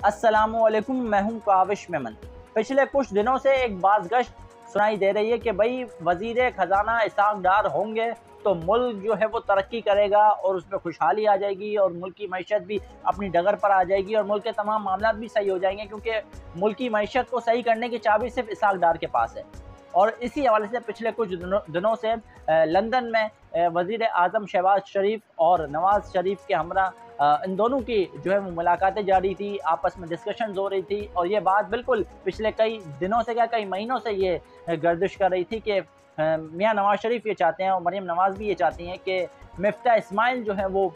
अस्सलामुअलैकुम, मैं हूं काविश मेमन। पिछले कुछ दिनों से एक बाज़गश्त सुनाई दे रही है कि भाई वज़ीर ख़ज़ाना इसहाक़ डार होंगे तो मुल्क जो है वो तरक्की करेगा और उसमें खुशहाली आ जाएगी और मुल्क की मईशत भी अपनी डगर पर आ जाएगी और मुल्क के तमाम मामलात भी सही हो जाएंगे, क्योंकि मुल्क की मईशत को सही करने की चाबी सिर्फ इसहाक़ डार के पास है। और इसी हवाले से पिछले कुछ दिनों से लंदन में वज़ीर आज़म शहबाज शरीफ और नवाज़ शरीफ के हमरा इन दोनों की जो है वो मुलाकातें जारी थी, आपस में डिस्कशंस हो रही थी और ये बात बिल्कुल पिछले कई दिनों से, क्या कई महीनों से ये गर्दिश कर रही थी कि मियां नवाज शरीफ ये चाहते हैं और मरीम नवाज़ भी ये चाहती हैं कि मिफ्ता इस्माइल जो है वो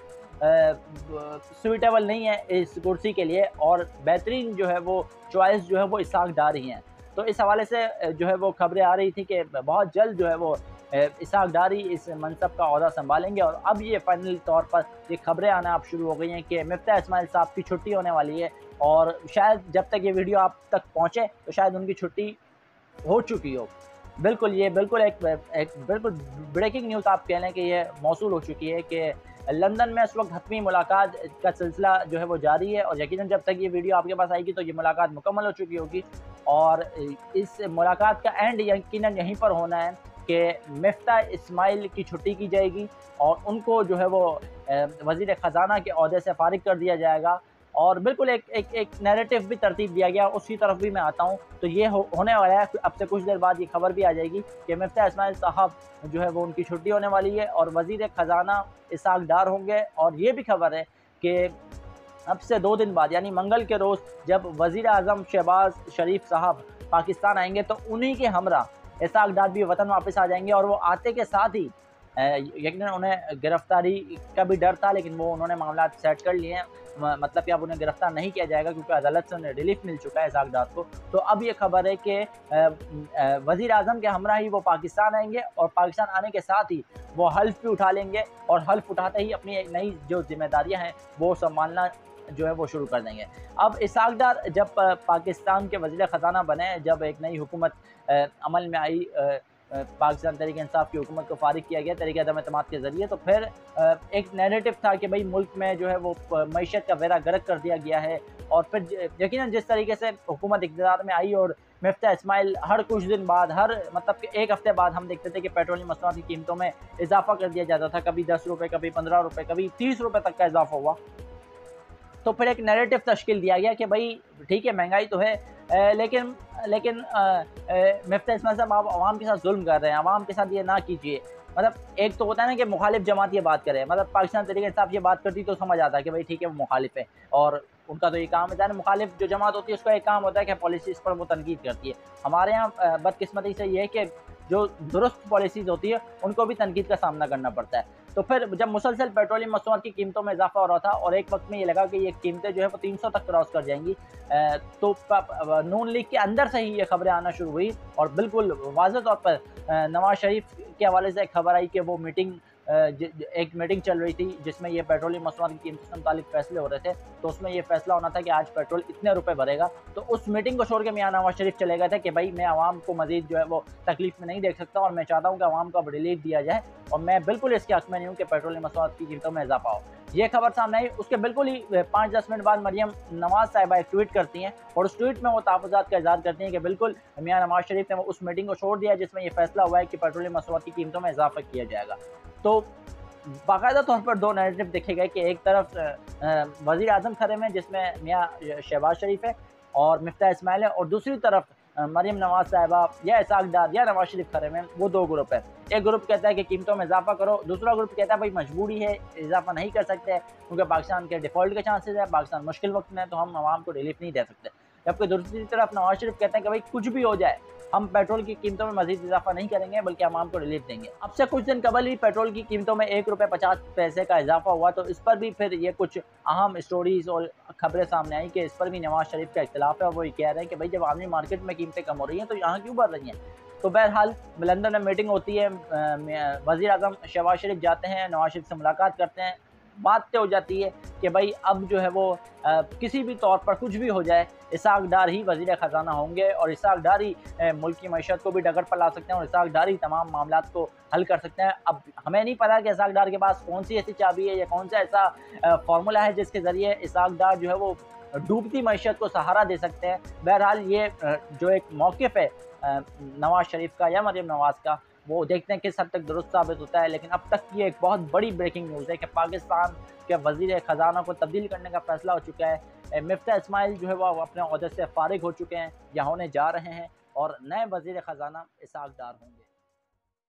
सुइटेबल नहीं है इस कुर्सी के लिए और बेहतरीन जो है वो चॉइस जो है वो इसहाक़ डार ही हैं। तो इस हवाले से जो है वो खबरें आ रही थी कि बहुत जल्द जो है वो इसहाक़ डारी इस मनसब का ओहदा संभालेंगे और अब ये फाइनली तौर पर ये खबरें आना अब शुरू हो गई हैं कि मिफ्ता इस्माइल साहब की छुट्टी होने वाली है और शायद जब तक ये वीडियो आप तक पहुँचे तो शायद उनकी छुट्टी हो चुकी हो। बिल्कुल, ये बिल्कुल एक बिल्कुल ब्रेकिंग न्यूज़ आप कह लें कि ये मौसूल हो चुकी है कि लंदन में इस वक्त हतमी मुलाकात का सिलसिला जो है वो जारी है और यकीनन जब तक ये वीडियो आपके पास आएगी तो ये मुलाकात मुकम्मल हो चुकी होगी और इस मुलाकात का एंड यकीनन यहीं पर होना है कि मिफ्ता इस्माइल की छुट्टी की जाएगी और उनको जो है वो वज़ीर ख़ज़ाना के ओहदे से फ़ारिग कर दिया जाएगा और बिल्कुल एक नैरेटिव भी तरतीब दिया गया, उसकी तरफ भी मैं आता हूँ। तो ये होने वाला है, अब से कुछ देर बाद ये खबर भी आ जाएगी कि मिफ्ता इस्माइल साहब जो है वो उनकी छुट्टी होने वाली है और वज़ीर ख़ज़ाना इसहाक़ डार होंगे। और ये भी खबर है कि अब से 2 दिन बाद यानी मंगल के रोज़ जब वज़ीर आज़म शहबाज शरीफ साहब पाकिस्तान आएंगे तो उन्हीं के हमरा इसहाक़ डार भी वतन वापस आ जाएंगे और वो आते के साथ ही यकीनन उन्हें गिरफ्तारी का भी डर था, लेकिन वो उन्होंने मामला सेट कर लिए हैं। मतलब कि अब उन्हें गिरफ्तार नहीं किया जाएगा क्योंकि अदालत से उन्हें रिलीफ मिल चुका है इसहाक़ डार को। तो अब ये खबर है कि वज़ीर आज़म के हमरा ही वो पाकिस्तान आएंगे और पाकिस्तान आने के साथ ही वो हल्फ भी उठा लेंगे और हल्फ उठाते ही अपनी एक नई जो जिम्मेदारियाँ हैं वो संभालना जो है वो शुरू कर देंगे। अब इसहाक़ डार जब पाकिस्तान के वज़ीर ख़ज़ाना बने, जब एक नई हुकूमत अमल में आई, पाकिस्तान तहरीक इंसाफ की हुकूमत को फ़ारिग किया गया तहरीक अदम एतमाद के ज़रिए, तो फिर एक नैरेटिव था कि भाई मुल्क में जो है वो मईशत का बेड़ा गर्क कर दिया गया है। और फिर यकीनन जिस तरीके से हुकूमत इक़्तिदार में आई और मिफ्ता इस्माइल हर कुछ दिन बाद, हर मतलब कि एक हफ़्ते बाद हम देखते थे कि पेट्रोलियम मसनूआत की कीमतों में इजाफ़ा कर दिया जाता था, कभी 10 रुपये, कभी 15 रुपये, कभी 30 रुपये तक का इजाफ़ा हुआ। तो फिर एक नैरेटिव तश्कील दिया गया कि भाई ठीक है महंगाई तो है, लेकिन मिफ्ता इस्माइल साहब आप आवाम के साथ जुल्म कर रहे हैं, आवाम के साथ ये ना कीजिए। मतलब एक तो होता है ना कि मुखालिफ जमात ये बात करे, मतलब पाकिस्तान तहरीक इंसाफ ये बात करती तो समझ आता है कि भाई ठीक है वो मुखालिफ है और उनका तो ये काम होता है ना, मुखालिफ जो जमात होती है उसका एक काम होता है कि पॉलिसीज़ पर वो तनकीद करती है। हमारे यहाँ बदकिस्मती से ये है कि जो दुरुस्त पॉलिसीज़ होती है उनको भी तनकीद का सामना करना पड़ता है। तो फिर जब मुसलसल पेट्रोलियम मसनूआत की कीमतों में इजाफा हो रहा था और एक वक्त में ये लगा कि ये कीमतें जो है वो 300 तक क्रॉस कर जाएंगी, तो नून लीग के अंदर से ही ये खबरें आना शुरू हुई और बिल्कुल वाज़ेह तौर पर नवाज शरीफ के हवाले से एक खबर आई कि वो एक मीटिंग चल रही थी जिसमें ये पेट्रोलियम मसनूआत की कीमतों से मुतालिक फैसले हो रहे थे। तो उसमें ये फैसला होना था कि आज पेट्रोल इतने रुपए भरेगा। तो उस मीटिंग को छोड़ के मियां नवाज शरीफ चले गए थे कि भाई मैं आवाम को मजीद जो है वो तकलीफ में नहीं देख सकता और मैं चाहता हूँ कि आवाम को अब रिलीफ दिया जाए और मैं बिल्कुल इसके हक में नहीं हूँ कि पेट्रोलियम मसनूआत की कीमतों में इजाफा हो। ये खबर सामने आई, उसके बिल्कुल ही 5-10 मिनट बाद मरियम नवाज साहिबा एक ट्वीट करती हैं और उस ट्वीट में वो तहफ़्फ़ुज़ात का इज़हार करती हैं कि बिल्कुल मियां नवाज शरीफ ने उस मीटिंग को छोड़ दिया जिसमें ये फैसला हुआ है कि पेट्रोलियम मसनूआत की कीमतों में इजाफा किया जाएगा। तो बाकायदा तौर पर 2 नैरेटिव देखे गए कि एक तरफ वज़ीर आज़म खड़े में जिसमें मियां शहबाज शरीफ है और मिफ्ता इस्माइल है और दूसरी तरफ मरीम नवाज साहिबा या इसहाक़ डार या नवाज शरीफ खड़े में। वो 2 ग्रुप है। एक ग्रुप कहता है कि कीमतों में इजाफा करो, दूसरा ग्रुप कहता है भाई मजबूरी है, इजाफा नहीं कर सकते क्योंकि पाकिस्तान के डिफ़ॉल्ट के चांसेस है, पाकिस्तान मुश्किल वक्त में है तो हम आवाम को रिलीफ नहीं दे सकते। जबकि दूसरी तरफ नवाज शरीफ कहते हैं कि भाई कुछ भी हो जाए हम पेट्रोल की कीमतों में मजीद इजाफा नहीं करेंगे बल्कि आवाम को रिलीफ देंगे। अब से कुछ दिन कबल ही पेट्रोल की कीमतों में 1 रुपये 50 पैसे का इजाफा हुआ, तो इस पर भी फिर ये कुछ अहम स्टोरीज और खबरें सामने आई कि इस पर भी नवाज शरीफ का इख्तिलाफ है और वो ये कह रहे हैं कि भाई जब आलमी मार्केट में कीमतें कम हो रही हैं तो यहाँ क्यों बढ़ रही हैं। तो बहरहाल लंदन में मीटिंग होती है, वज़ीर आज़म शहबाज शरीफ जाते हैं, नवाज शरीफ से मुलाकात करते हैं, बात तय हो जाती है कि भाई अब जो है वो किसी भी तौर पर कुछ भी हो जाए इसहाक़ डार ही वज़ीर ख़ज़ाना होंगे और इसहाक़ डार ही मुल्क की मईशत को भी डगर पर ला सकते हैं और इसहाक़ डार ही तमाम मामलात को हल कर सकते हैं। अब हमें नहीं पता कि इसहाक़ डार के पास कौन सी ऐसी चाबी है या कौन सा ऐसा फार्मूला है जिसके ज़रिए इसहाक़ डार जो है वो डूबती मईशत को सहारा दे सकते हैं। बहरहाल ये जो एक मौक़िफ़ है नवाज़ शरीफ का या मरीम नवाज़ का, वो देखते हैं किस हद तक दुरुस्त साबित होता है। लेकिन अब तक ये एक बहुत बड़ी ब्रेकिंग न्यूज़ है कि पाकिस्तान के वज़ीर ख़ज़ाना को तब्दील करने का फ़ैसला हो चुका है। मिफ्ता इस्माइल जो है वो अपने ओहदे से फ़ारिग हो चुके हैं या होने जा रहे हैं और नए वज़ीर ख़ज़ाना इसहाक़ डार होंगे।